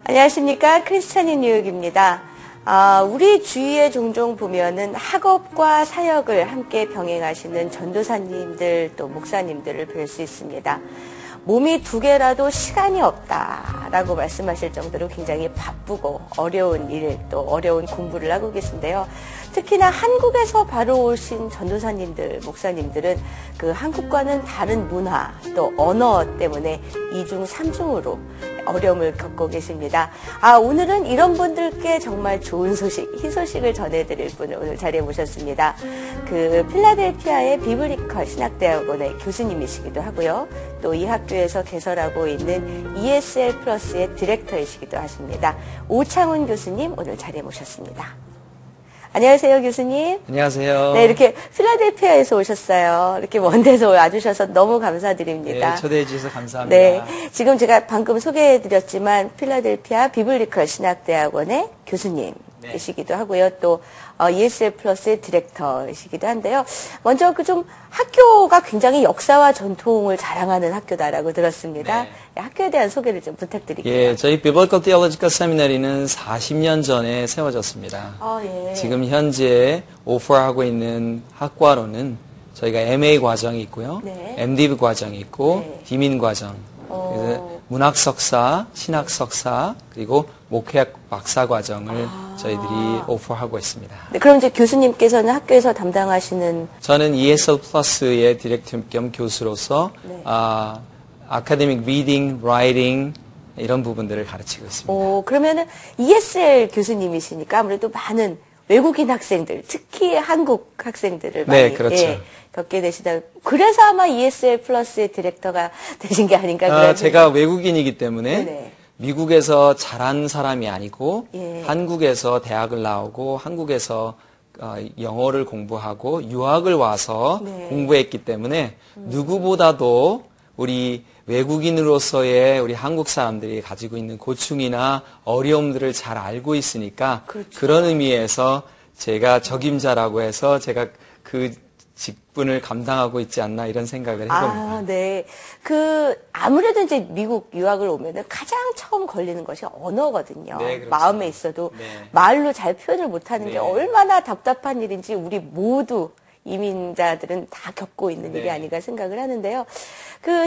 안녕하십니까. 크리스찬인 뉴욕입니다. 우리 주위에 종종 보면은 학업과 사역을 함께 병행하시는 전도사님들 또 목사님들을 뵐 수 있습니다. 몸이 두 개라도 시간이 없다라고 말씀하실 정도로 굉장히 바쁘고 어려운 일 또 어려운 공부를 하고 계신데요. 특히나 한국에서 바로 오신 전도사님들, 목사님들은 그 한국과는 다른 문화 또 언어 때문에 이중 삼중으로 어려움을 겪고 계십니다. 오늘은 이런 분들께 정말 좋은 소식, 희소식을 전해드릴 분을 오늘 자리에 모셨습니다. 그 필라델피아의 비블리컬 신학대학원의 교수님이시기도 하고요. 또 이 학교에서 개설하고 있는 ESL 플러스의 디렉터이시기도 하십니다. 오창훈 교수님 오늘 자리에 모셨습니다. 안녕하세요, 교수님. 안녕하세요. 네, 이렇게 필라델피아에서 오셨어요. 이렇게 먼 데서 와주셔서 너무 감사드립니다. 네, 초대해 주셔서 감사합니다. 네, 지금 제가 방금 소개해드렸지만 필라델피아 비블리컬 신학대학원의 교수님이시기도 하고요. 또 ESL 플러스의 디렉터이시기도 한데요. 먼저 그 좀 학교가 굉장히 역사와 전통을 자랑하는 학교다라고 들었습니다. 네. 학교에 대한 소개를 좀 부탁드릴게요. 예, 저희 Biblical Theological Seminary는 40년 전에 세워졌습니다. 예. 지금 현재 오퍼하고 있는 학과로는 저희가 MA 과정이 있고요. 네. MDiv 과정이 있고 네. 디민 과정. 그래서 문학 석사, 신학 석사, 그리고 목회학 박사 과정을 저희들이 오퍼하고 있습니다. 네, 그럼 이제 교수님께서는 학교에서 담당하시는 저는 ESL 플러스의 디렉터 겸 교수로서 네. 아카데믹 리딩, 라이팅 이런 부분들을 가르치고 있습니다. 그러면은 ESL 교수님이시니까 아무래도 많은 외국인 학생들, 특히 한국 학생들을 많이 네, 그렇죠. 겪게 되시다. 그래서 아마 ESL 플러스의 디렉터가 되신 게 아닌가. 제가 외국인이기 때문에 네네. 미국에서 자란 사람이 아니고 예. 한국에서 대학을 나오고 한국에서 영어를 공부하고 유학을 와서 네. 공부했기 때문에 누구보다도 우리 외국인으로서의 우리 한국 사람들이 가지고 있는 고충이나 어려움들을 잘 알고 있으니까 그렇죠. 그런 의미에서 제가 적임자라고 해서 제가 그 직분을 감당하고 있지 않나 이런 생각을 해봅니다. 네. 아무래도 이제 미국 유학을 오면은 가장 처음 걸리는 것이 언어거든요. 네, 그렇죠. 마음에 있어도 네. 말로 잘 표현을 못하는 네. 게 얼마나 답답한 일인지 우리 모두 이민자들은 다 겪고 있는 네. 일이 아닌가 생각을 하는데요.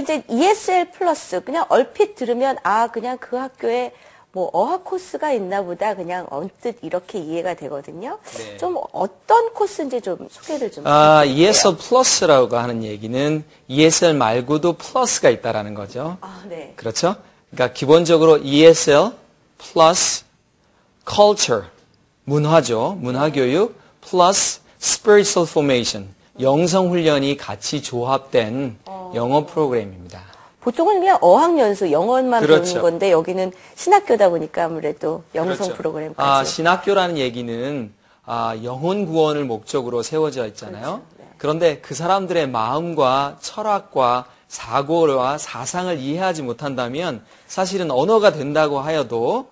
이제 ESL 플러스 그냥 얼핏 들으면 그냥 그 학교에 뭐 어학 코스가 있나 보다 그냥 언뜻 이렇게 이해가 되거든요. 네. 좀 어떤 코스인지 좀 소개를 좀 ESL 플러스라고 하는 얘기는 ESL 말고도 플러스가 있다라는 거죠. 네. 그렇죠? 그러니까 기본적으로 ESL 플러스 culture, 문화죠. 문화교육 플러스 spiritual formation, 영성훈련이 같이 조합된 영어 프로그램입니다. 보통은 그냥 어학연수, 영어만 그렇죠. 배우는 건데 여기는 신학교다 보니까 아무래도 영성 그렇죠. 프로그램까지. 신학교라는 얘기는 영혼 구원을 목적으로 세워져 있잖아요. 그렇죠. 네. 그런데 그 사람들의 마음과 철학과 사고와 사상을 이해하지 못한다면 사실은 언어가 된다고 하여도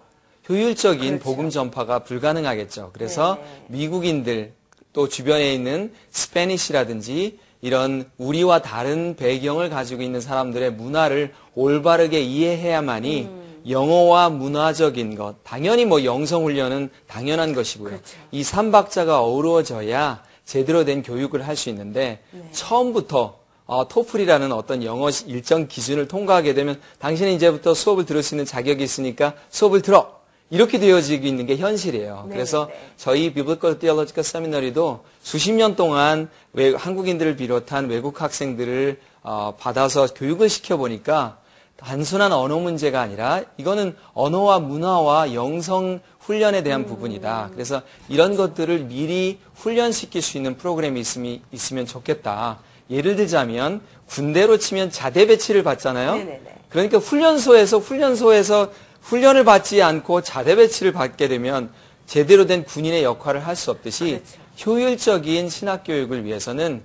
효율적인 그렇죠. 복음 전파가 불가능하겠죠. 그래서 미국인들 또 주변에 있는 스페니시라든지 이런 우리와 다른 배경을 가지고 있는 사람들의 문화를 올바르게 이해해야만이 영어와 문화적인 것, 당연히 뭐 영성훈련은 당연한 것이고요. 그렇죠. 이 삼박자가 어우러져야 제대로 된 교육을 할 수 있는데 처음부터 토플이라는 어떤 영어 일정 기준을 통과하게 되면 당신은 이제부터 수업을 들을 수 있는 자격이 있으니까 수업을 들어! 이렇게 되어지고 있는 게 현실이에요. 네, 그래서 네. 저희 Biblical Theological Seminary도 수십 년 동안 한국인들을 비롯한 외국 학생들을 받아서 교육을 시켜보니까 단순한 언어 문제가 아니라 이거는 언어와 문화와 영성 훈련에 대한 부분이다. 그래서 이런 것들을 미리 훈련시킬 수 있는 프로그램이 있으면 좋겠다. 예를 들자면 군대로 치면 자대 배치를 받잖아요. 네네네. 그러니까 훈련소에서 훈련을 받지 않고 자대 배치를 받게 되면 제대로 된 군인의 역할을 할 수 없듯이 그렇죠. 효율적인 신학 교육을 위해서는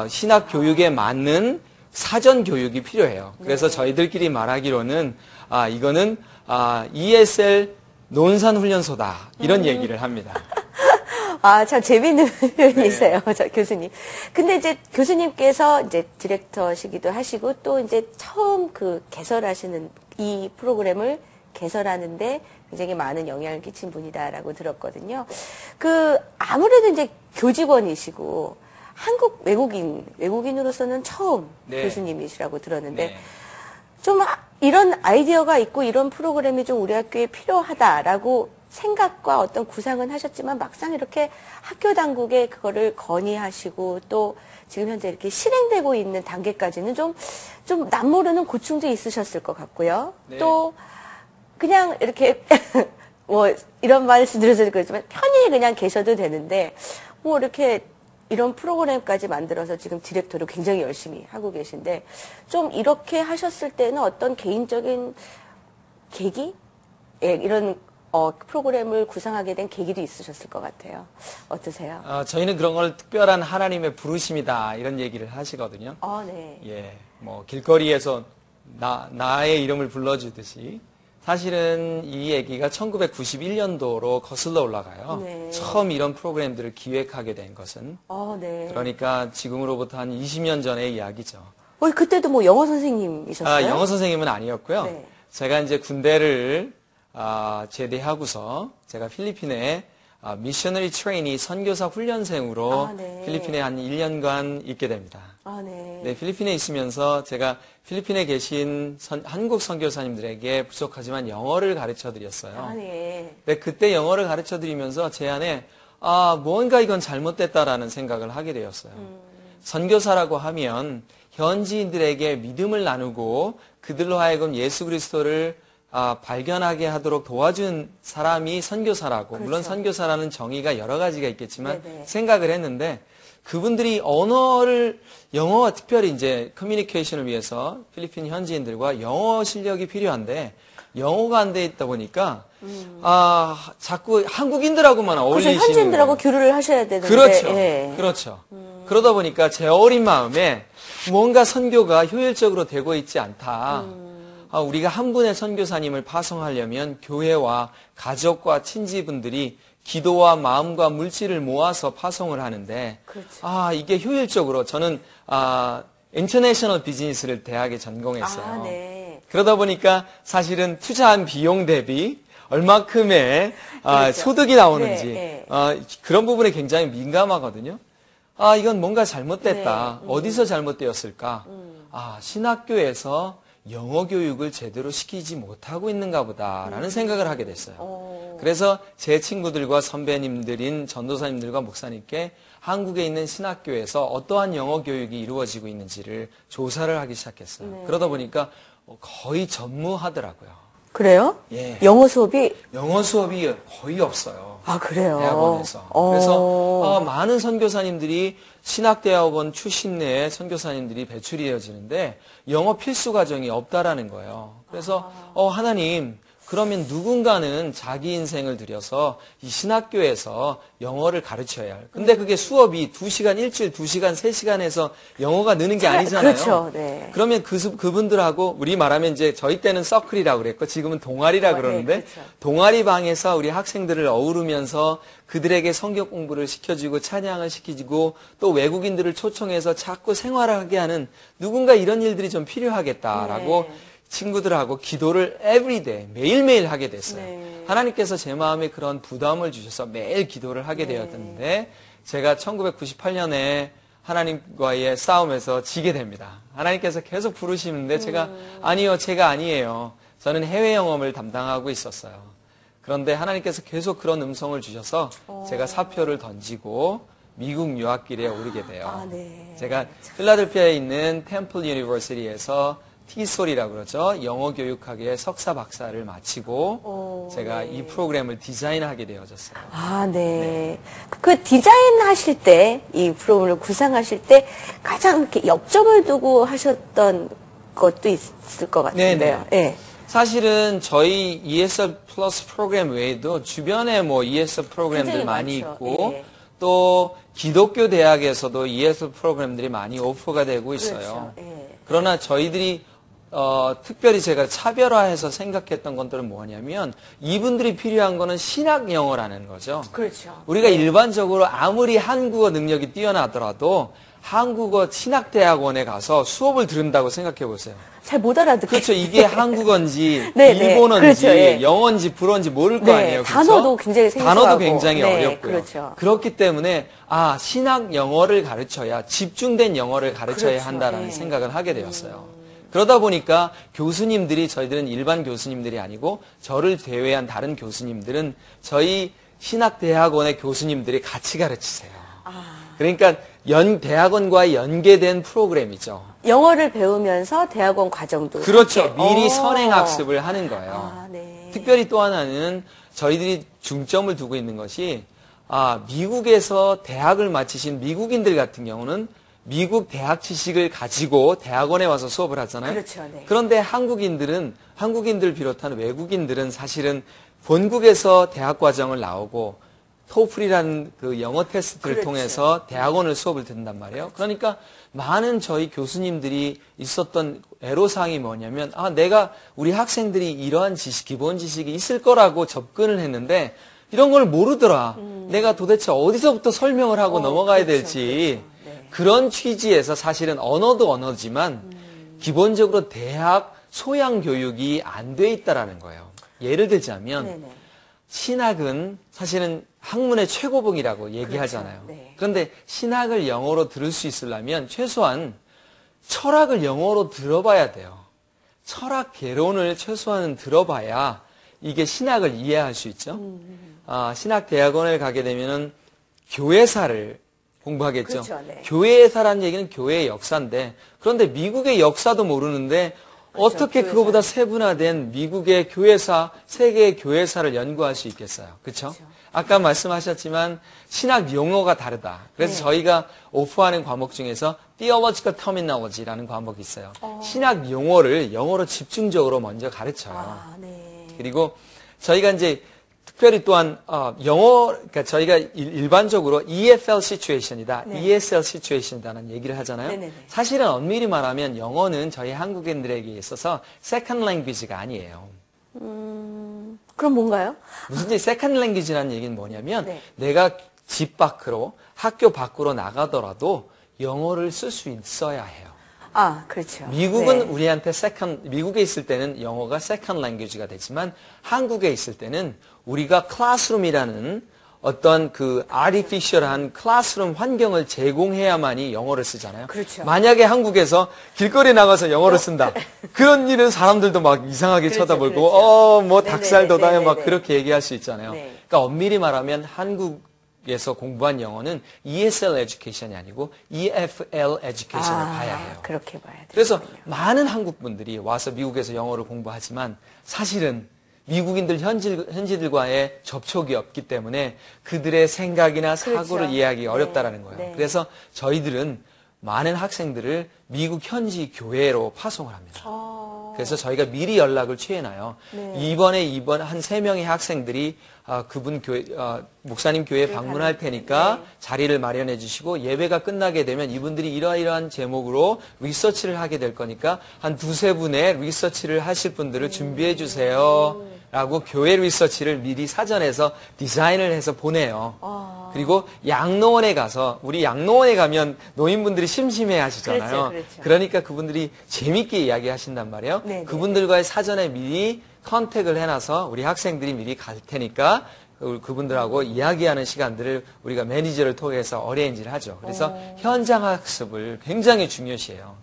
신학 교육에 맞는 사전 교육이 필요해요. 그래서 저희들끼리 말하기로는 이거는 ESL 논산훈련소다 이런 얘기를 합니다. 참 재미있는 표현이세요, 저 교수님. 근데 이제 교수님께서 이제 디렉터시기도 하시고 또 이제 처음 개설하시는 이 프로그램을 개설하는데 굉장히 많은 영향을 끼친 분이다라고 들었거든요. 아무래도 이제 교직원이시고 한국 외국인으로서는 처음 네. 교수님이시라고 들었는데 네. 좀 이런 아이디어가 있고 이런 프로그램이 좀 우리 학교에 필요하다라고 생각과 어떤 구상은 하셨지만 막상 이렇게 학교 당국에 그거를 건의하시고 또 지금 현재 이렇게 실행되고 있는 단계까지는 좀 남모르는 고충도 있으셨을 것 같고요. 네. 또 그냥 이렇게 뭐 이런 말씀 드려서 그렇지만 편히 그냥 계셔도 되는데 뭐 이렇게 이런 프로그램까지 만들어서 지금 디렉터로 굉장히 열심히 하고 계신데 좀 이렇게 하셨을 때는 어떤 개인적인 계기? 예, 이런 프로그램을 구상하게 된 계기도 있으셨을 것 같아요. 어떠세요? 저희는 그런 걸 특별한 하나님의 부르심이다 이런 얘기를 하시거든요. 네. 예, 뭐 길거리에서 나의 이름을 불러주듯이 사실은 이 얘기가 1991년도로 거슬러 올라가요. 네. 처음 이런 프로그램들을 기획하게 된 것은. 네. 그러니까 지금으로부터 한 20년 전의 이야기죠. 그때도 뭐 영어 선생님이셨어요? 영어 선생님은 아니었고요. 네. 제가 이제 군대를 제대하고서 제가 필리핀에 미셔너리 트레이니 선교사 훈련생으로 네. 필리핀에 한 1년간 있게 됩니다. 네. 네, 필리핀에 있으면서 제가 필리핀에 계신 한국 선교사님들에게 부족하지만 영어를 가르쳐 드렸어요. 네. 네, 그때 영어를 가르쳐 드리면서 제 안에 뭔가 이건 잘못됐다라는 생각을 하게 되었어요. 선교사라고 하면 현지인들에게 믿음을 나누고 그들로 하여금 예수 그리스도를 발견하게 하도록 도와준 사람이 선교사라고, 그렇죠. 물론 선교사라는 정의가 여러 가지가 있겠지만 네네. 생각을 했는데 그분들이 영어와 특별히 이제 커뮤니케이션을 위해서 필리핀 현지인들과 영어 실력이 필요한데 영어가 안 돼 있다 보니까 자꾸 한국인들하고만 어울리시는 그렇죠. 현지인들하고 교류를 하셔야 되는데. 그렇죠. 예. 그렇죠. 그러다 보니까 제 어린 마음에 뭔가 선교가 효율적으로 되고 있지 않다. 우리가 한 분의 선교사님을 파송하려면 교회와 가족과 친지분들이 기도와 마음과 물질을 모아서 파송을 하는데 그렇죠. 이게 효율적으로 저는 인터내셔널 비즈니스를 대학에 전공했어요. 네. 그러다 보니까 사실은 투자한 비용 대비 얼마큼의 그렇죠. 소득이 나오는지 네, 그런 부분에 굉장히 민감하거든요. 이건 뭔가 잘못됐다. 네. 어디서 잘못되었을까? 신학교에서 영어 교육을 제대로 시키지 못하고 있는가 보다라는 생각을 하게 됐어요. 그래서 제 친구들과 선배님들인 전도사님들과 목사님께 한국에 있는 신학교에서 어떠한 영어 교육이 이루어지고 있는지를 조사를 하기 시작했어요. 네. 그러다 보니까 거의 전무하더라고요. 그래요? 예. 영어 수업이? 영어 수업이 거의 없어요. 그래요? 대학원에서. 그래서 많은 선교사님들이 신학대학원 출신 내에 선교사님들이 배출이 되어지는데 영어 필수 과정이 없다라는 거예요. 그래서 하나님, 그러면 누군가는 자기 인생을 들여서 이 신학교에서 영어를 가르쳐야 할. 근데 그게 수업이 2시간, 일주일 2시간, 3시간 해서 영어가 느는 게 아니잖아요. 그렇죠. 네. 그러면 그분들하고 우리 말하면 이제 저희 때는 서클이라고 그랬고 지금은 동아리라고 그러는데 네, 그렇죠. 동아리 방에서 우리 학생들을 어우르면서 그들에게 성경 공부를 시켜주고 찬양을 시키고 또 외국인들을 초청해서 자꾸 생활하게 하는 누군가 이런 일들이 좀 필요하겠다라고 네. 친구들하고 기도를 everyday, 매일매일 하게 됐어요. 네. 하나님께서 제 마음에 그런 부담을 주셔서 매일 기도를 하게 되었는데 제가 1998년에 하나님과의 싸움에서 지게 됩니다. 하나님께서 계속 부르시는데 제가 아니요, 제가 아니에요. 저는 해외 영업을 담당하고 있었어요. 그런데 하나님께서 계속 그런 음성을 주셔서 제가 사표를 던지고 미국 유학길에 오르게 돼요. 네. 제가 필라델피아에 있는 템플 유니버시티에서 티솔이라고 그러죠. 영어 교육학의 석사 박사를 마치고 제가 네. 이 프로그램을 디자인하게 되어졌어요. 네. 그 디자인 하실 때, 이 프로그램을 구상하실 때 가장 이렇게 역점을 두고 하셨던 것도 있을 것 같은데요. 네. 사실은 저희 ESL 플러스 프로그램 외에도 주변에 뭐 ESL 프로그램들 많이 많죠. 있고 예. 또 기독교 대학에서도 ESL 프로그램들이 많이 오퍼가 되고 있어요. 그렇죠. 예. 그러나 저희들이 특별히 제가 차별화해서 생각했던 것들은 뭐냐면 이분들이 필요한 거는 신학 영어라는 거죠. 그렇죠. 우리가 일반적으로 아무리 한국어 능력이 뛰어나더라도 한국어 신학대학원에 가서 수업을 들은다고 생각해 보세요. 잘 못 알아듣게. 그렇죠. 이게 한국어인지 네, 일본어인지 그렇죠, 예. 영어인지 불어인지 모를 거 네, 아니에요. 그렇죠? 단어도 굉장히 생소하고. 단어도 굉장히 네, 어렵고요. 그렇죠. 그렇기 때문에 신학 영어를 가르쳐야 집중된 영어를 가르쳐야 그렇죠, 한다라는 예. 생각을 하게 되었어요. 그러다 보니까 교수님들이 저희들은 일반 교수님들이 아니고 저를 제외한 다른 교수님들은 저희 신학대학원의 교수님들이 같이 가르치세요. 그러니까 대학원과 연계된 프로그램이죠. 영어를 배우면서 대학원 과정도. 그렇죠. 함께. 미리 선행학습을 하는 거예요. 네. 특별히 또 하나는 저희들이 중점을 두고 있는 것이 미국에서 대학을 마치신 미국인들 같은 경우는 미국 대학 지식을 가지고 대학원에 와서 수업을 하잖아요. 그렇죠. 네. 그런데 한국인들 비롯한 외국인들은 사실은 본국에서 대학 과정을 나오고 토플이라는 그 영어 테스트를 그렇죠. 통해서 대학원을 수업을 듣는단 말이에요. 그러니까 많은 저희 교수님들이 있었던 애로사항이 뭐냐면 내가 우리 학생들이 이러한 기본 지식이 있을 거라고 접근을 했는데 이런 걸 모르더라. 내가 도대체 어디서부터 설명을 하고 넘어가야 그렇죠, 될지 그렇죠. 네. 그런 취지에서 사실은 언어도 언어지만 기본적으로 대학 소양 교육이 안 돼 있다라는 거예요. 예를 들자면 네네. 신학은 사실은 학문의 최고봉이라고 얘기하잖아요. 그렇죠. 네. 그런데 신학을 영어로 들을 수 있으려면 최소한 철학을 영어로 들어봐야 돼요. 철학 개론을 최소한은 들어봐야 이게 신학을 이해할 수 있죠. 신학대학원을 가게 되면은 교회사를 공부하겠죠. 그렇죠, 네. 교회사라는 얘기는 교회의 역사인데 그런데 미국의 역사도 모르는데 그렇죠, 어떻게 교회사. 그거보다 세분화된 미국의 교회사, 세계의 교회사를 연구할 수 있겠어요. 그렇죠? 아까 말씀하셨지만 신학 용어가 다르다. 그래서 네. 저희가 오프하는 과목 중에서 Theological Terminology라는 과목이 있어요. 신학 용어를 영어로 집중적으로 먼저 가르쳐요. 네. 그리고 저희가 이제 특별히 또한 그러니까 저희가 일반적으로 EFL situation이다, 네. ESL situation이다라는 얘기를 하잖아요. 네네네. 사실은 엄밀히 말하면 영어는 저희 한국인들에게 있어서 second language가 아니에요. 그럼 뭔가요? 무슨 이제 second language라는 얘기는 뭐냐면 네. 내가 집 밖으로 학교 밖으로 나가더라도 영어를 쓸 수 있어야 해요. 그렇죠. 미국은 네. 우리한테 미국에 있을 때는 영어가 second language가 되지만 한국에 있을 때는 우리가 클래스룸이라는 어떤 그 artificial한 클래스룸 환경을 제공해야만이 영어를 쓰잖아요. 그렇죠. 만약에 한국에서 길거리에 나가서 영어를 쓴다. 그런 일은 사람들도 막 이상하게 그렇죠, 쳐다보고 그렇죠. 뭐 네네네, 닭살 돋아요 막 네네네. 그렇게 얘기할 수 있잖아요. 네. 그러니까 엄밀히 말하면 한국에서 공부한 영어는 ESL education이 아니고 EFL education을 봐야 해요. 그렇게 봐야 돼요. 그래서 많은 한국 분들이 와서 미국에서 영어를 공부하지만 사실은 미국인들 현지들과의 접촉이 없기 때문에 그들의 생각이나 사고를 그렇죠. 이해하기 네. 어렵다라는 거예요. 네. 그래서 저희들은 많은 학생들을 미국 현지 교회로 파송을 합니다. 그래서 저희가 미리 연락을 취해놔요. 네. 이번 한 3명의 학생들이 그분 교회, 목사님 교회에 방문할 테니까 네. 자리를 마련해 주시고 예배가 끝나게 되면 이분들이 이러이러한 제목으로 리서치를 하게 될 거니까 한 2-3분의 리서치를 하실 분들을 준비해 주세요. 라고 교회 리서치를 미리 사전에서 디자인을 해서 보내요. 그리고 양로원에 가서 우리 양로원에 가면 노인분들이 심심해 하시잖아요. 그렇죠, 그렇죠. 그러니까 그분들이 재밌게 이야기하신단 말이에요. 네네. 그분들과의 사전에 미리 컨택을 해놔서 우리 학생들이 미리 갈 테니까 그분들하고 이야기하는 시간들을 우리가 매니저를 통해서 어레인지를 하죠. 그래서 현장 학습을 굉장히 중요시해요.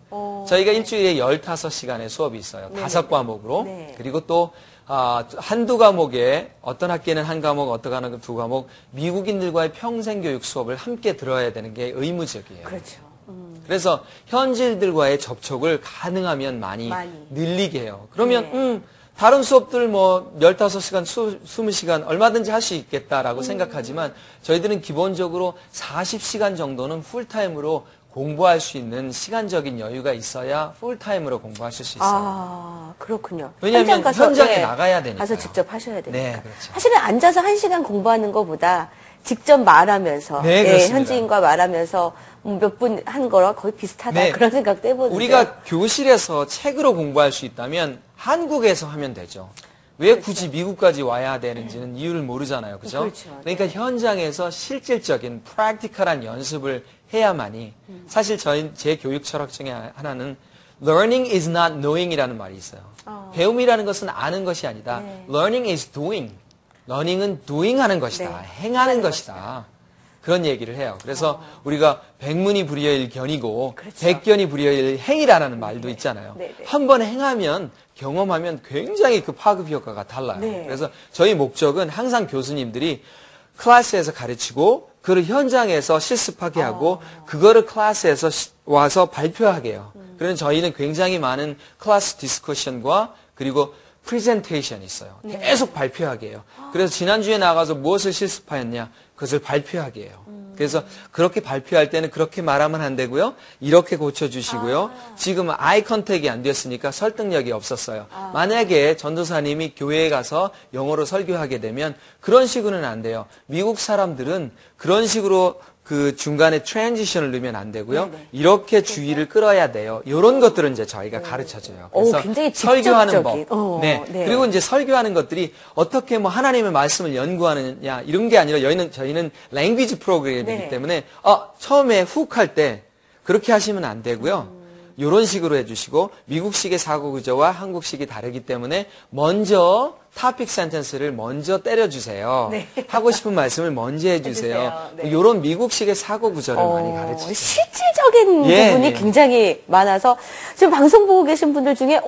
저희가 일주일에 15시간의 수업이 있어요. 네네. 5과목으로. 네. 그리고 또 한두 과목에 어떤 학기에는 한 과목, 어떤 학기는 두 과목 미국인들과의 평생교육 수업을 함께 들어야 되는 게 의무적이에요. 그렇죠. 그래서 현지인들과의 접촉을 가능하면 많이 늘리게 해요. 그러면 네. 다른 수업들 뭐 15시간, 20시간 얼마든지 할 수 있겠다라고 생각하지만 저희들은 기본적으로 40시간 정도는 풀타임으로 공부할 수 있는 시간적인 여유가 있어야 풀타임으로 공부하실 수 있어요. 그렇군요. 왜냐하면 가서, 현장에 나가야 되니까요. 가서 직접 하셔야 되니까. 네, 그렇죠. 사실은 앉아서 1시간 공부하는 것보다 직접 말하면서 네, 그렇습니다. 현지인과 말하면서 몇 분 한 거랑 거의 비슷하다 네. 그런 생각도 해보는데 우리가 교실에서 책으로 공부할 수 있다면 한국에서 하면 되죠. 왜 굳이 미국까지 와야 되는지는 이유를 모르잖아요. 그죠? 그렇죠. 그러니까 현장에서 실질적인 프랙티컬한 연습을 해야만이 사실 제 교육 철학 중에 하나는 learning is not knowing이라는 말이 있어요. 배움이라는 것은 아는 것이 아니다. 네. learning is doing. learning은 doing 하는 것이다. 네. 행하는 것이다. 그런 얘기를 해요. 그래서 우리가 백문이 불여일 견이고 그렇죠. 백견이 불여일 행이라라는 말도 있잖아요. 네, 네. 한 번 행하면 경험하면 굉장히 그 파급 효과가 달라요. 네. 그래서 저희 목적은 항상 교수님들이 클래스에서 가르치고 그걸 현장에서 실습하게 하고 그거를 클래스에서 와서 발표하게 해요. 그래서 저희는 굉장히 많은 클래스 디스커션과 그리고 프레젠테이션이 있어요. 계속 발표하게 해요. 그래서 지난주에 나가서 무엇을 실습하였냐 그것을 발표하게 해요. 그래서 그렇게 발표할 때는 그렇게 말하면 안 되고요. 이렇게 고쳐주시고요. 지금 아이 컨택이 안 됐으니까 설득력이 없었어요. 만약에 전도사님이 교회에 가서 영어로 설교하게 되면 그런 식으로는 안 돼요. 미국 사람들은 그런 식으로 그 중간에 트랜지션을 넣으면 안 되고요. 네네. 이렇게 주의를 끌어야 돼요. 이런 것들은 이제 저희가 가르쳐줘요. 그래서 굉장히 설교하는 법. 직접적인. 네. 네. 그리고 이제 설교하는 것들이 어떻게 뭐 하나님의 말씀을 연구하느냐 이런 게 아니라 저희는 랭귀지 프로그램이기 네. 때문에 처음에 훅 할 때 그렇게 하시면 안 되고요. 이런 식으로 해주시고 미국식의 사고 구조와 한국식이 다르기 때문에 먼저 토픽 센텐스를 먼저 때려주세요. 네. 하고 싶은 말씀을 먼저 해주세요. 네. 이런 미국식의 사고 구조를 많이 가르치죠. 실질적인 예, 부분이 예. 굉장히 많아서 지금 방송 보고 계신 분들 중에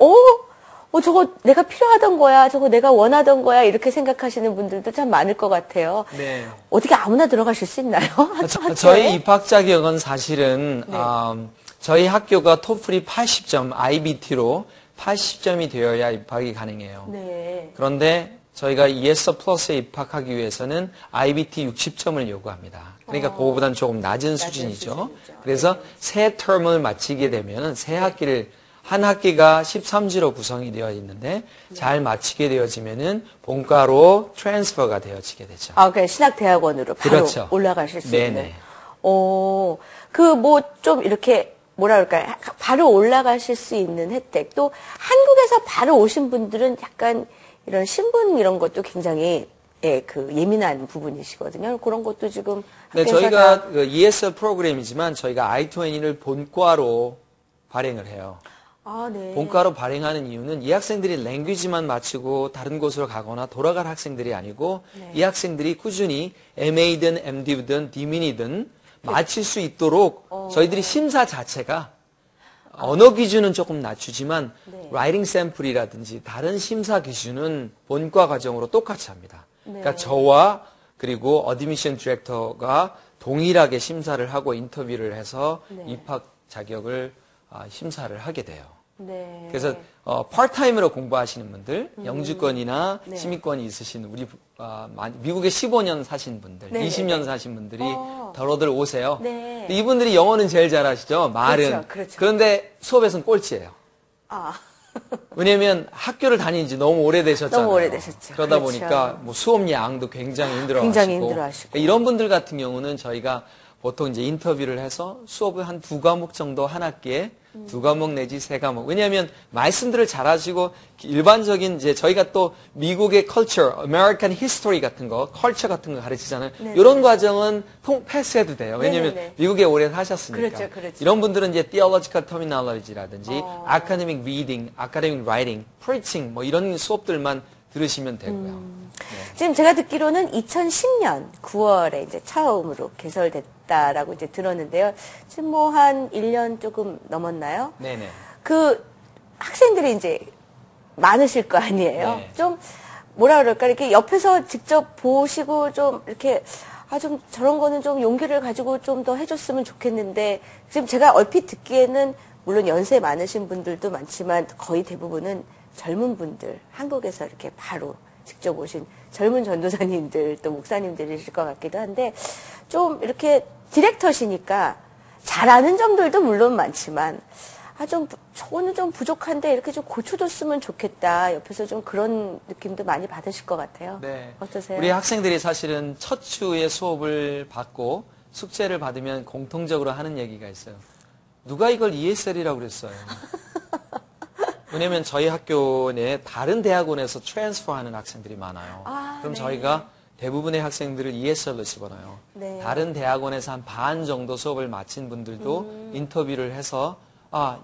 저거 내가 필요하던 거야, 저거 내가 원하던 거야 이렇게 생각하시는 분들도 참 많을 것 같아요. 네. 어떻게 아무나 들어가실 수 있나요? 저희 입학 자격은 사실은 네. 저희 학교가 토플이 80점, IBT로 80점이 되어야 입학이 가능해요. 네. 그런데 저희가 ESL 플러스에 입학하기 위해서는 IBT 60점을 요구합니다. 그러니까 그거보다는 조금 낮은 수준이죠. 그래서 네. 새 텀을 마치게 되면 한 학기가 13주로 구성이 되어 있는데 잘 마치게 되어지면은 본과로 트랜스퍼가 되어지게 되죠. 그냥 신학대학원으로 바로 그렇죠. 올라가실 수 네네. 있는. 좀 이렇게 뭐라 그럴까요? 바로 올라가실 수 있는 혜택. 또 한국에서 바로 오신 분들은 약간 이런 신분 이런 것도 굉장히 예민한 부분이시거든요. 그런 것도 지금 네, 학교에서 저희가 다 그 ESL 프로그램이지만 저희가 I-20를 본과로 발행을 해요. 네. 본과로 발행하는 이유는 이 학생들이 랭귀지만 마치고 다른 곳으로 가거나 돌아갈 학생들이 아니고 네. 이 학생들이 꾸준히 MA든 MD든 DMIN이든 마칠 수 있도록 저희들이 심사 자체가 언어 기준은 조금 낮추지만 네. 라이팅 샘플이라든지 다른 심사 기준은 본과 과정으로 똑같이 합니다. 그러니까 저와 그리고 어드미션 디렉터가 동일하게 심사를 하고 인터뷰를 해서 입학 자격을 심사를 하게 돼요. 네. 그래서 파트타임으로 공부하시는 분들, 영주권이나 네. 시민권이 있으신 우리 미국에 15년 사신 분들, 네, 20년 네. 사신 분들이 더러들 오세요. 네. 근데 이분들이 영어는 제일 잘하시죠. 말은. 그렇죠. 그런데 수업에서는 꼴찌예요. 왜냐하면 학교를 다닌 지 너무 오래되셨잖아요. 너무 오래되셨죠. 그러다 그렇죠. 보니까 뭐 수업 양도 굉장히 힘들어하시고. 굉장히 힘들어하시고. 이런 분들 같은 경우는 저희가 보통 이제 인터뷰를 해서 수업을 한 2과목 정도 한 학기에 2과목 내지 3과목. 왜냐하면 말씀들을 잘하시고 일반적인 이제 저희가 또 미국의 culture, American history 같은 거, culture 같은 거 가르치잖아요. 네네. 이런 과정은 패스해도 돼요. 왜냐하면 네네네. 미국에 오래 사셨으니까. 그렇죠, 그렇죠. 이런 분들은 이제 theological terminology라든지 academic reading, academic writing, preaching 뭐 이런 수업들만 들으시면 되고요. 지금 제가 듣기로는 2010년 9월에 이제 처음으로 개설됐다라고 이제 들었는데요. 지금 뭐 한 1년 조금 넘었나요? 네네. 그 학생들이 이제 많으실 거 아니에요. 네. 좀 뭐라 그럴까 이렇게 옆에서 직접 보시고 좀 이렇게 좀 저런 거는 좀 용기를 가지고 좀 더 해줬으면 좋겠는데 지금 제가 얼핏 듣기에는 물론 연세 많으신 분들도 많지만 거의 대부분은 젊은 분들 한국에서 이렇게 바로 직접 오신 젊은 전도사님들 또 목사님들이실 것 같기도 한데 좀 이렇게 디렉터시니까 잘하는 점들도 물론 많지만 저거는 좀 부족한데 이렇게 좀 고쳐줬으면 좋겠다. 옆에서 좀 그런 느낌도 많이 받으실 것 같아요. 네. 어떠세요? 우리 학생들이 사실은 첫 주에 수업을 받고 숙제를 받으면 공통적으로 하는 얘기가 있어요. 누가 이걸 ESL이라고 그랬어요. 왜냐면 저희 학교 내에 다른 대학원에서 트랜스퍼하는 학생들이 많아요. 그럼 네. 저희가 대부분의 학생들을 ESL로 집어넣어요. 네. 다른 대학원에서 한 반 정도 수업을 마친 분들도 인터뷰를 해서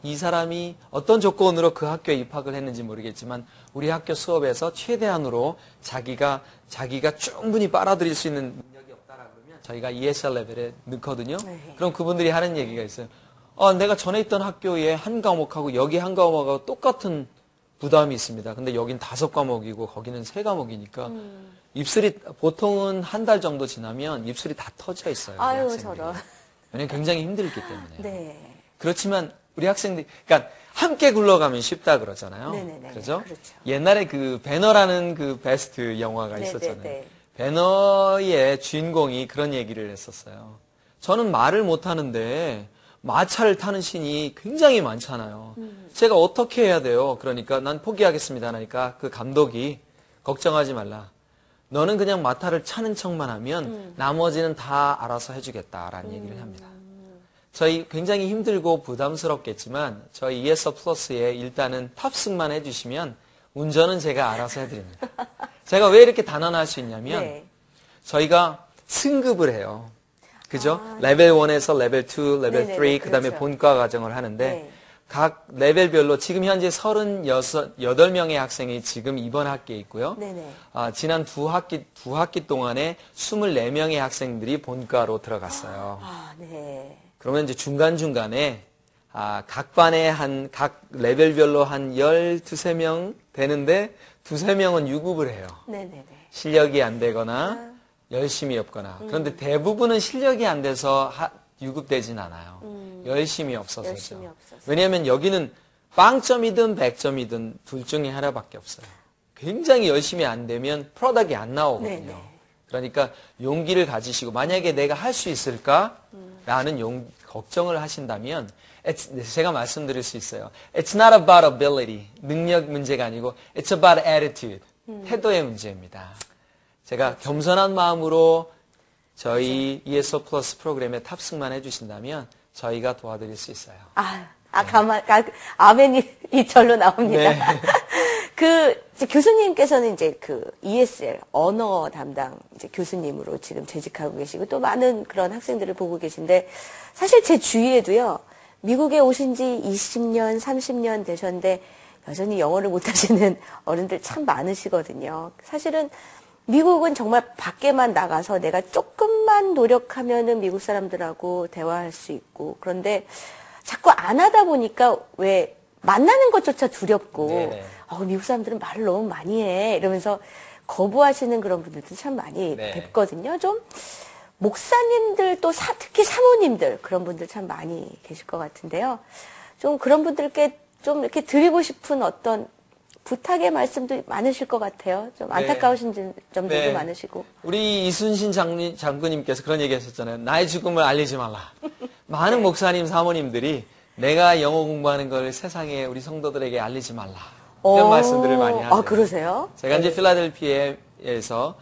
이 사람이 어떤 조건으로 그 학교에 입학을 했는지 모르겠지만 우리 학교 수업에서 최대한으로 자기가 충분히 빨아들일 수 있는 능력이 없다라고 그러면 저희가 ESL 레벨에 넣거든요. 네. 그럼 그분들이 하는 얘기가 있어요. 내가 전에 있던 학교에 한 과목하고 여기 한 과목하고 똑같은 부담이 있습니다. 근데 여긴 5과목이고 거기는 3과목이니까 입술이 보통은 한 달 정도 지나면 입술이 다 터져 있어요. 아유, 학생들이. 저런. 왜냐면 굉장히 힘들기 때문에. 네. 그렇지만 우리 학생들이 그러니까 함께 굴러가면 쉽다 그러잖아요. 네네네. 그렇죠? 그렇죠. 옛날에 그 배너라는 그 베스트 영화가 있었잖아요. 네네네. 배너의 주인공이 그런 얘기를 했었어요. 저는 말을 못 하는데 마차를 타는 신이 굉장히 많잖아요. 제가 어떻게 해야 돼요? 그러니까 난 포기하겠습니다. 하니까 그 감독이 걱정하지 말라. 너는 그냥 마차를 차는 척만 하면 나머지는 다 알아서 해주겠다라는 얘기를 합니다. 저희 굉장히 힘들고 부담스럽겠지만 저희 ESL 플러스에 일단은 탑승만 해주시면 운전은 제가 알아서 해드립니다. 제가 왜 이렇게 단언할 수 있냐면 네. 저희가 승급을 해요. 그죠? 레벨 1에서 레벨 2, 레벨 3, 네네네, 그 다음에 그렇죠. 본과 과정을 하는데 네. 각 레벨별로 지금 현재 38명의 학생이 지금 이번 학기에 있고요. 네네. 지난 두 학기 동안에 24명의 학생들이 본과로 들어갔어요. 네. 그러면 이제 중간중간에 각 반에 각 레벨별로 한 12명 되는데 두세 명은 유급을 해요. 네네네. 실력이 안 되거나 열심히 없거나. 그런데 대부분은 실력이 안 돼서 유급되진 않아요. 열심히 없어서죠. 열심히 없어서. 왜냐하면 여기는 빵점이든 100점이든 둘 중에 하나밖에 없어요. 굉장히 열심히 안 되면 프로덕이 안 나오거든요. 네네. 그러니까 용기를 가지시고 만약에 내가 할 수 있을까라는 걱정을 하신다면 제가 말씀드릴 수 있어요. It's not about ability. 능력 문제가 아니고 It's about attitude. 태도의 문제입니다. 제가 겸손한 마음으로 저희 ESL 플러스 프로그램에 탑승만 해주신다면 저희가 도와드릴 수 있어요. 아멘이 절로 나옵니다. 네. 이제 교수님께서는 이제 ESL 언어 담당 이제 교수님으로 지금 재직하고 계시고 또 많은 그런 학생들을 보고 계신데 사실 제 주위에도요, 미국에 오신 지 20년, 30년 되셨는데 여전히 영어를 못하시는 어른들 참 많으시거든요. 사실은 미국은 정말 밖에만 나가서 내가 조금만 노력하면은 미국 사람들하고 대화할 수 있고, 그런데 자꾸 안 하다 보니까 왜 만나는 것조차 두렵고, 네네. 미국 사람들은 말을 너무 많이 해 이러면서 거부하시는 그런 분들도 참 많이 네. 뵙거든요. 좀 목사님들 또 특히 사모님들 그런 분들 참 많이 계실 것 같은데요. 좀 그런 분들께 좀 이렇게 드리고 싶은 어떤 부탁의 말씀도 많으실 것 같아요. 좀 안타까우신 점들도 네. 많으시고. 우리 이순신 장군님께서 그런 얘기 하셨잖아요. 나의 죽음을 알리지 말라. 많은 목사님, 사모님들이 내가 영어 공부하는 걸 세상에 우리 성도들에게 알리지 말라. 이런 말씀들을 많이 하세요. 그러세요? 제가 이제 필라델피아에서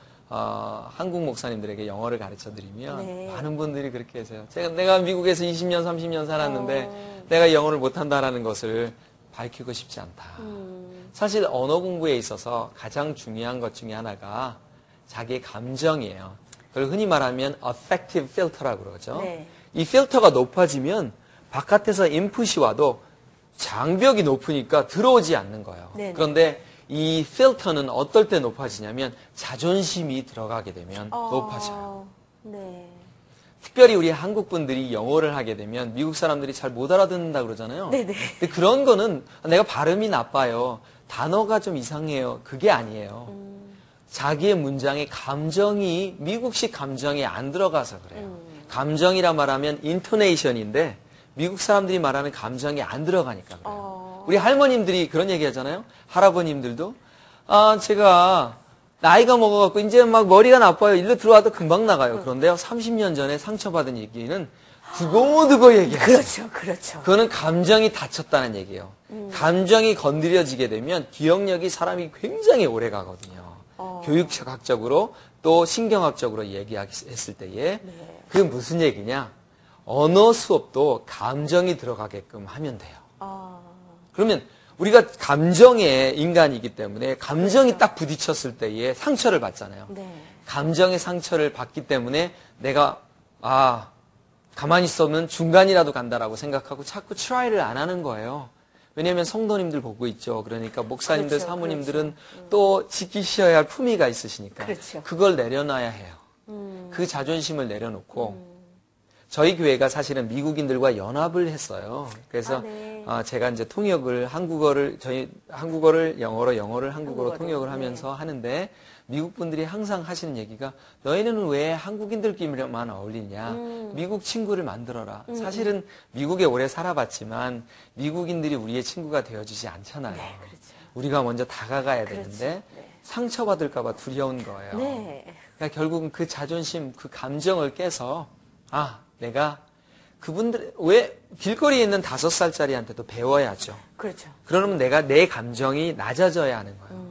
한국 목사님들에게 영어를 가르쳐 드리면 네. 많은 분들이 그렇게 하세요. 내가 미국에서 20년, 30년 살았는데 내가 영어를 못한다라는 것을 밝히고 싶지 않다. 사실 언어 공부에 있어서 가장 중요한 것 중에 하나가 자기의 감정이에요. 그걸 흔히 말하면 affective filter라고 그러죠. 네. 이 필터가 높아지면 바깥에서 인풋이 와도 장벽이 높으니까 들어오지 않는 거예요. 네네. 그런데 이 필터는 어떨 때 높아지냐면 자존심이 들어가게 되면 높아져요. 네. 특별히 우리 한국 분들이 영어를 하게 되면 미국 사람들이 잘 못 알아듣는다 그러잖아요. 네네. 근데 그런 거는 내가 발음이 나빠요. 단어가 좀 이상해요. 그게 아니에요. 자기의 문장에 감정이 미국식 감정이 안 들어가서 그래요. 감정이라 말하면 인토네이션인데 미국 사람들이 말하는 감정이 안 들어가니까 그래요. 우리 할머님들이 그런 얘기 하잖아요. 할아버님들도 제가 나이가 먹어갖고 이제 막 머리가 나빠요. 일로 들어와도 금방 나가요. 그런데요, 30년 전에 상처받은 얘기는 두고두고 얘기해요. 그렇죠, 그렇죠. 그거는 감정이 다쳤다는 얘기예요. 감정이 건드려지게 되면 기억력이 사람이 굉장히 오래 가거든요. 교육학적으로 또 신경학적으로 얘기했을 때에 그게 무슨 얘기냐? 언어 수업도 감정이 들어가게끔 하면 돼요. 그러면 우리가 감정의 인간이기 때문에 감정이 딱 부딪혔을 때에 상처를 받잖아요. 네. 감정의 상처를 받기 때문에 내가 가만히 있으면 중간이라도 간다라고 생각하고 자꾸 트라이를 안 하는 거예요. 왜냐하면 성도님들 보고 있죠. 그러니까 목사님들, 그렇죠, 사모님들은 또 지키셔야 할 품위가 있으시니까 그렇죠. 그걸 내려놔야 해요. 그 자존심을 내려놓고 저희 교회가 사실은 미국인들과 연합을 했어요. 그래서 네. 제가 이제 통역을 한국어를 영어로, 영어를 한국어로 통역을 네. 하면서 하는데 미국 분들이 항상 하시는 얘기가 너희는 왜 한국인들끼리만 어울리냐. 미국 친구를 만들어라. 사실은 미국에 오래 살아봤지만 미국인들이 우리의 친구가 되어주지 않잖아요. 네, 그렇죠. 우리가 먼저 다가가야 그렇죠. 되는데 네. 상처받을까 봐 두려운 거예요. 네. 그러니까 결국은 그 자존심, 그 감정을 깨서 내가 그분들 왜 길거리에 있는 5살짜리한테도 배워야죠. 그렇죠. 그러면 내가 내 감정이 낮아져야 하는 거예요.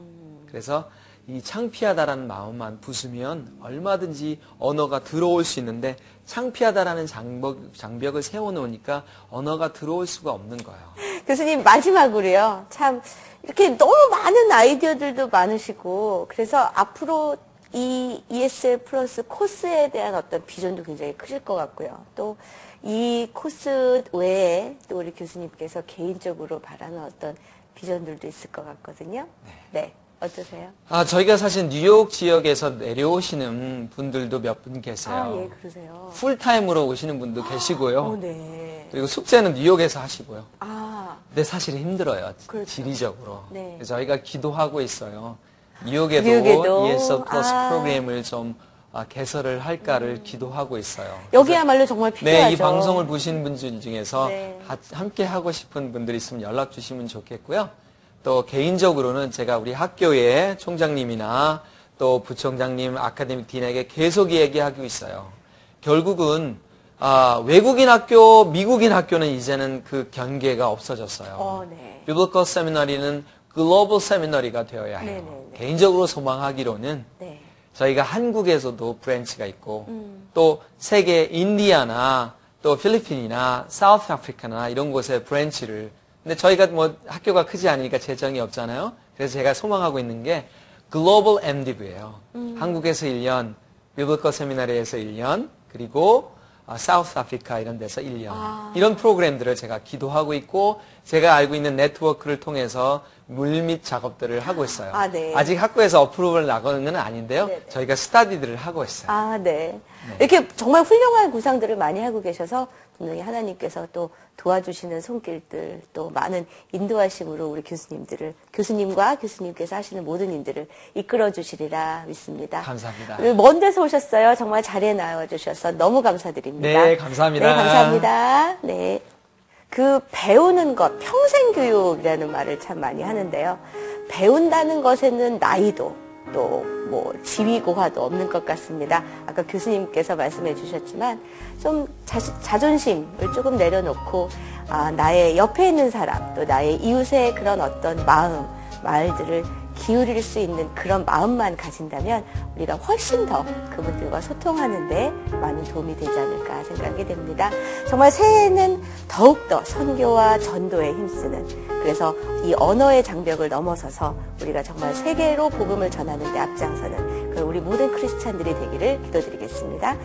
그래서 이 창피하다라는 마음만 부수면 얼마든지 언어가 들어올 수 있는데 창피하다라는 장벽을 세워놓으니까 언어가 들어올 수가 없는 거예요. 교수님 마지막으로요. 참 이렇게 너무 많은 아이디어들도 많으시고 그래서 앞으로 이 ESL 플러스 코스에 대한 어떤 비전도 굉장히 크실 것 같고요. 또 이 코스 외에 또 우리 교수님께서 개인적으로 바라는 어떤 비전들도 있을 것 같거든요. 네. 어떠세요? 저희가 사실 뉴욕 지역에서 내려오시는 분들도 몇 분 계세요. 예, 그러세요. 풀타임으로 오시는 분도 계시고요. 네. 그리고 숙제는 뉴욕에서 하시고요. 아, 근데 사실 힘들어요. 그렇죠. 지리적으로. 네. 그래서 저희가 기도하고 있어요. 뉴욕에도 ESL 플러스 프로그램을 좀 개설을 할까를 기도하고 있어요. 여기야말로 정말 필요하죠. 네, 이 방송을 보신 분들 중에서 네. 함께 하고 싶은 분들 있으면 연락 주시면 좋겠고요. 또 개인적으로는 제가 우리 학교의 총장님이나 또 부총장님, 아카데믹 딘에게 계속 얘기하고 있어요. 결국은 외국인 학교, 미국인 학교는 이제는 그 경계가 없어졌어요. 네. 비블리컬 세미나리는 글로벌 세미나리가 되어야 해요. 네네네. 개인적으로 소망하기로는 네. 저희가 한국에서도 브랜치가 있고 또 세계 인디아나 또 필리핀이나 사우스 아프리카나 이런 곳에 브랜치를 근데 저희가 뭐 학교가 크지 않으니까 재정이 없잖아요. 그래서 제가 소망하고 있는 게 글로벌 MDV예요. 한국에서 1년, 비블리컬 세미나리에서 1년, 그리고 사우스 아프리카 이런 데서 1년. 이런 프로그램들을 제가 기도하고 있고 제가 알고 있는 네트워크를 통해서 물밑 작업들을 하고 있어요. 네. 아직 학교에서 어프로벌 나가는 건 아닌데요. 네네. 저희가 스터디들을 하고 있어요. 네. 이렇게 정말 훌륭한 구상들을 많이 하고 계셔서 분명히 하나님께서 또 도와주시는 손길들 또 많은 인도하심으로 우리 교수님과 교수님께서 하시는 모든 일들을 이끌어 주시리라 믿습니다. 감사합니다. 먼 데서 오셨어요. 정말 자리에 나와주셔서 너무 감사드립니다. 네, 감사합니다. 네, 감사합니다. 네. 그 배우는 것, 평생교육이라는 말을 참 많이 하는데요. 배운다는 것에는 나이도 또 뭐 지위고하도 없는 것 같습니다. 아까 교수님께서 말씀해 주셨지만 좀 자존심을 조금 내려놓고 나의 옆에 있는 사람 또 나의 이웃의 그런 어떤 말들을 기울일 수 있는 그런 마음만 가진다면 우리가 훨씬 더 그분들과 소통하는 데 많은 도움이 되지 않을까 생각이 됩니다. 정말 새해에는 더욱더 선교와 전도에 힘쓰는 그래서 이 언어의 장벽을 넘어서서 우리가 정말 세계로 복음을 전하는 데 앞장서는 우리 모든 크리스찬들이 되기를 기도드리겠습니다.